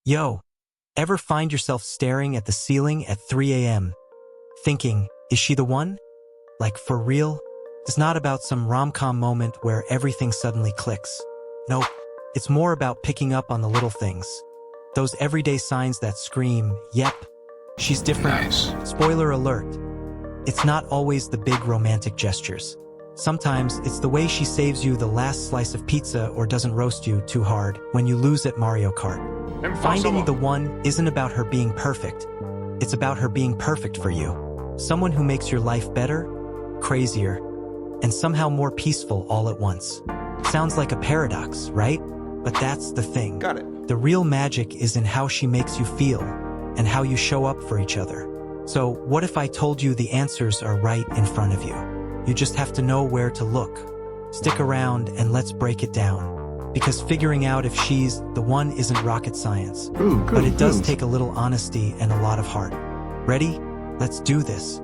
Yo, ever find yourself staring at the ceiling at 3 a.m., thinking, is she the one? Like, for real? It's not about some rom-com moment where everything suddenly clicks. Nope, it's more about picking up on the little things. Those everyday signs that scream, yep, she's different. Nice. Spoiler alert. It's not always the big romantic gestures. Sometimes it's the way she saves you the last slice of pizza or doesn't roast you too hard when you lose at Mario Kart. Finding the one isn't about her being perfect. It's about her being perfect for you. Someone who makes your life better, crazier, and somehow more peaceful all at once. Sounds like a paradox, right? But that's the thing. Got it. The real magic is in how she makes you feel and how you show up for each other. So what if I told you the answers are right in front of you? You just have to know where to look. Stick around and let's break it down. Because figuring out if she's the one isn't rocket science. But it does take a little honesty and a lot of heart. Ready? Let's do this.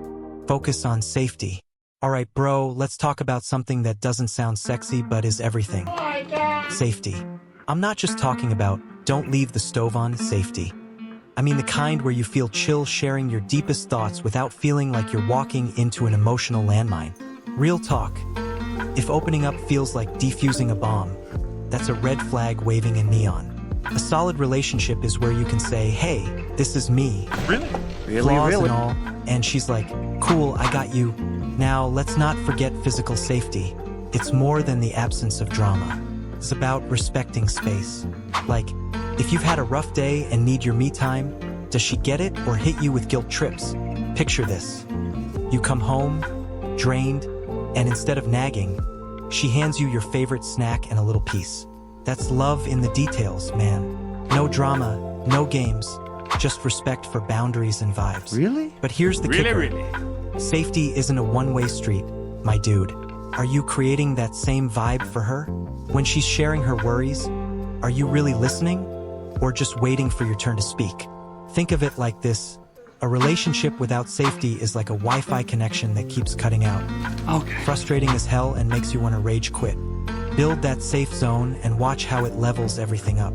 Focus on safety. Alright bro, let's talk about something that doesn't sound sexy but is everything. Safety. I'm not just talking about don't leave the stove on safety. I mean the kind where you feel chill sharing your deepest thoughts without feeling like you're walking into an emotional landmine. Real talk. If opening up feels like defusing a bomb, that's a red flag waving in neon. A solid relationship is where you can say, hey, this is me. Really? Flaws and all, and she's like, cool, I got you. Now, let's not forget physical safety. It's more than the absence of drama. It's about respecting space. Like, if you've had a rough day and need your me time, does she get it or hit you with guilt trips? Picture this. You come home, drained, and instead of nagging, she hands you your favorite snack and a little piece. That's love in the details, man. No drama, no games, just respect for boundaries and vibes. Really? But here's the kicker. Safety isn't a one-way street, my dude. Are you creating that same vibe for her? When she's sharing her worries, are you really listening? Or just waiting for your turn to speak? Think of it like this. A relationship without safety is like a Wi-Fi connection that keeps cutting out. Okay. Frustrating as hell and makes you want to rage quit. Build that safe zone and watch how it levels everything up.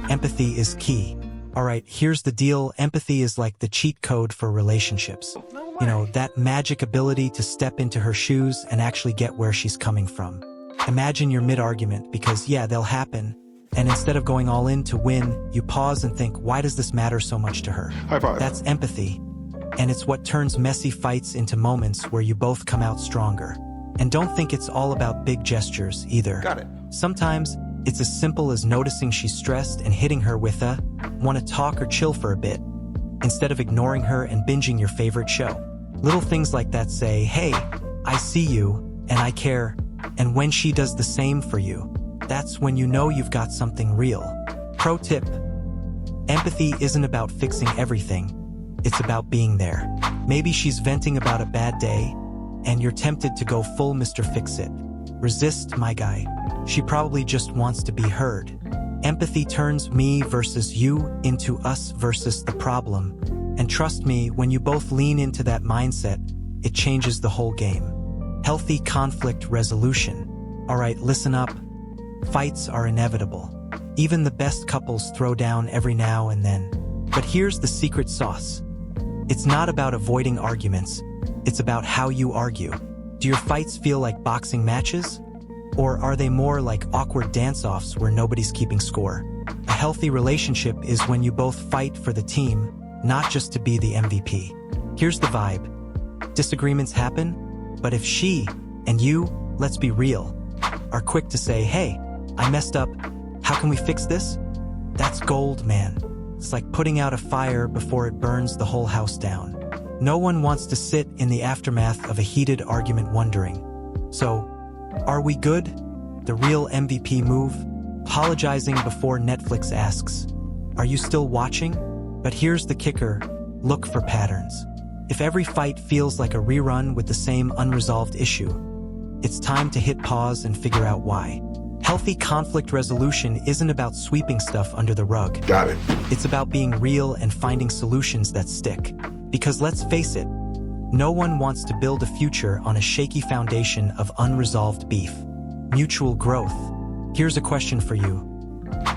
Empathy is key. Alright, here's the deal. Empathy is like the cheat code for relationships. You know, that magic ability to step into her shoes and actually get where she's coming from. Imagine you're mid-argument because, yeah, they'll happen. And instead of going all in to win, you pause and think, why does this matter so much to her? High five. That's empathy. And it's what turns messy fights into moments where you both come out stronger. And don't think it's all about big gestures either. Got it. Sometimes it's as simple as noticing she's stressed and hitting her with a, want to talk or chill for a bit, instead of ignoring her and binging your favorite show. Little things like that say, hey, I see you, and I care, and when she does the same for you, that's when you know you've got something real. Pro tip. Empathy isn't about fixing everything. It's about being there. Maybe she's venting about a bad day, and you're tempted to go full Mr. Fix-It. Resist, my guy. She probably just wants to be heard. Empathy turns me versus you into us versus the problem. And trust me, when you both lean into that mindset, it changes the whole game. Healthy conflict resolution. Alright, listen up. Fights are inevitable. Even the best couples throw down every now and then. But here's the secret sauce. It's not about avoiding arguments. It's about how you argue. Do your fights feel like boxing matches? Or are they more like awkward dance-offs where nobody's keeping score? A healthy relationship is when you both fight for the team, not just to be the MVP. Here's the vibe. Disagreements happen, but if she, and you, let's be real, are quick to say, hey, I messed up, how can we fix this? That's gold, man. It's like putting out a fire before it burns the whole house down. No one wants to sit in the aftermath of a heated argument wondering, so, are we good? The real MVP move? Apologizing before Netflix asks, are you still watching? But here's the kicker, look for patterns. If every fight feels like a rerun with the same unresolved issue, it's time to hit pause and figure out why. Healthy conflict resolution isn't about sweeping stuff under the rug. Got it. It's about being real and finding solutions that stick. Because let's face it, no one wants to build a future on a shaky foundation of unresolved beef. Mutual growth. Here's a question for you.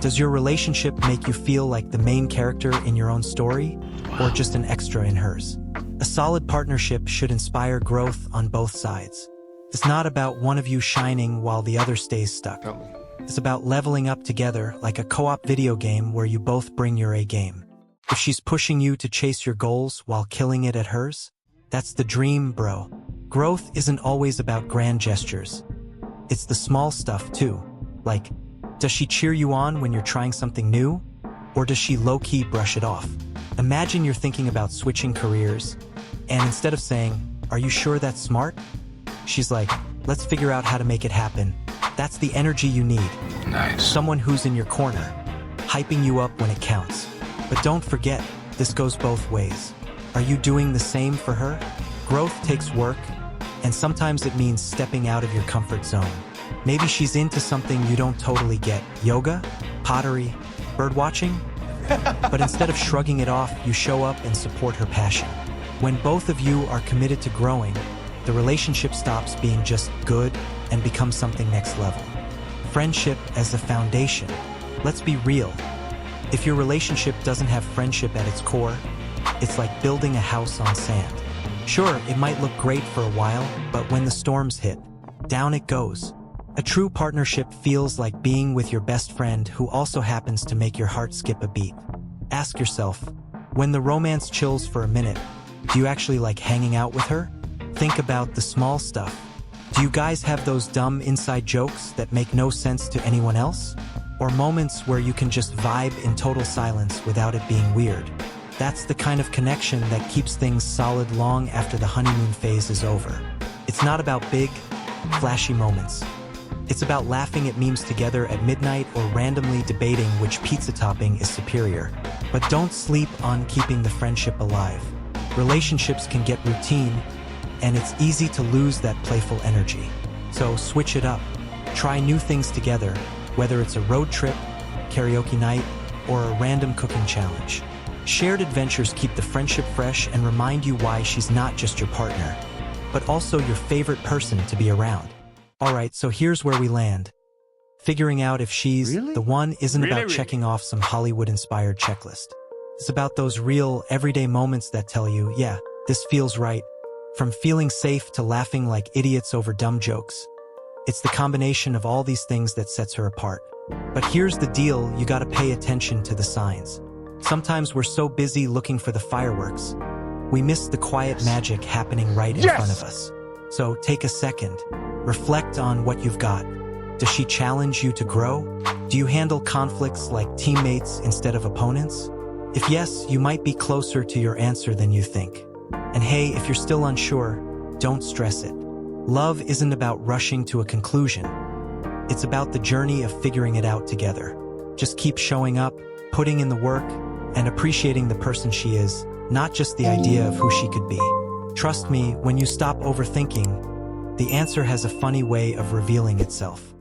Does your relationship make you feel like the main character in your own story, or just an extra in hers? A solid partnership should inspire growth on both sides. It's not about one of you shining while the other stays stuck. It's about leveling up together like a co-op video game where you both bring your A game. If she's pushing you to chase your goals while killing it at hers, that's the dream, bro. Growth isn't always about grand gestures. It's the small stuff too. Like, does she cheer you on when you're trying something new? Or does she low-key brush it off? Imagine you're thinking about switching careers, and instead of saying, "Are you sure that's smart?" she's like, "Let's figure out how to make it happen." That's the energy you need. Nice. Someone who's in your corner, hyping you up when it counts. But don't forget, this goes both ways. Are you doing the same for her? Growth takes work, and sometimes it means stepping out of your comfort zone. Maybe she's into something you don't totally get. Yoga? Pottery? Birdwatching? But instead of shrugging it off, you show up and support her passion. When both of you are committed to growing, the relationship stops being just good and becomes something next level. Friendship as the foundation. Let's be real. If your relationship doesn't have friendship at its core, it's like building a house on sand. Sure, it might look great for a while, but when the storms hit, down it goes. A true partnership feels like being with your best friend who also happens to make your heart skip a beat. Ask yourself, when the romance chills for a minute, do you actually like hanging out with her? Think about the small stuff. Do you guys have those dumb inside jokes that make no sense to anyone else? Or moments where you can just vibe in total silence without it being weird? That's the kind of connection that keeps things solid long after the honeymoon phase is over. It's not about big, flashy moments. It's about laughing at memes together at midnight or randomly debating which pizza topping is superior. But don't sleep on keeping the friendship alive. Relationships can get routine, and it's easy to lose that playful energy. So switch it up. Try new things together, whether it's a road trip, karaoke night, or a random cooking challenge. Shared adventures keep the friendship fresh and remind you why she's not just your partner, but also your favorite person to be around. Alright, so here's where we land. Figuring out if she's the one isn't about checking off some Hollywood-inspired checklist. It's about those real, everyday moments that tell you, yeah, this feels right. From feeling safe to laughing like idiots over dumb jokes. It's the combination of all these things that sets her apart. But here's the deal, you gotta pay attention to the signs. Sometimes we're so busy looking for the fireworks, we miss the quiet magic happening right in front of us. So take a second. Reflect on what you've got. Does she challenge you to grow? Do you handle conflicts like teammates instead of opponents? If yes, you might be closer to your answer than you think. And hey, if you're still unsure, don't stress it. Love isn't about rushing to a conclusion. It's about the journey of figuring it out together. Just keep showing up, putting in the work, and appreciating the person she is, not just the idea of who she could be. Trust me, when you stop overthinking, the answer has a funny way of revealing itself.